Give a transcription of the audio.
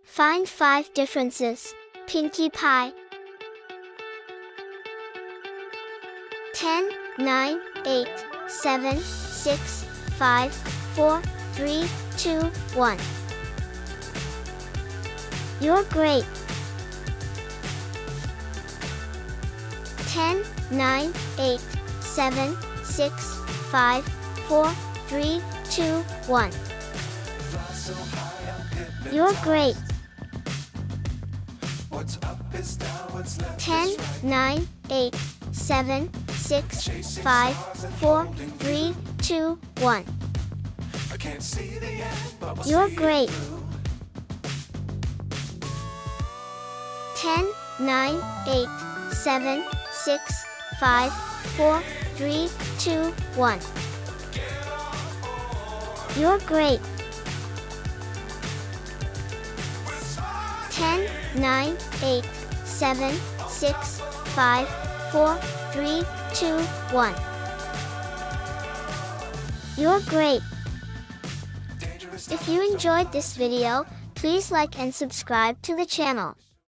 Find 5 differences. Pinkie Pie. 10, 9, 8, 7, 6, 5, 4, 3, 2, 1. You're great. 10, 9, 8, 7, 6, 5, 4, 3, 2, 1. You're great. 10, 9, 8, 7, 6, 5, 4, 3, 2, 1. You're great. 10, 9, 8, 7, 6, 5, 4, 3, 2, 1. You're great. 10, 9, 8, 7, 6, 5, 4, 3, 2, 1. You're great. If you enjoyed this video, please like and subscribe to the channel.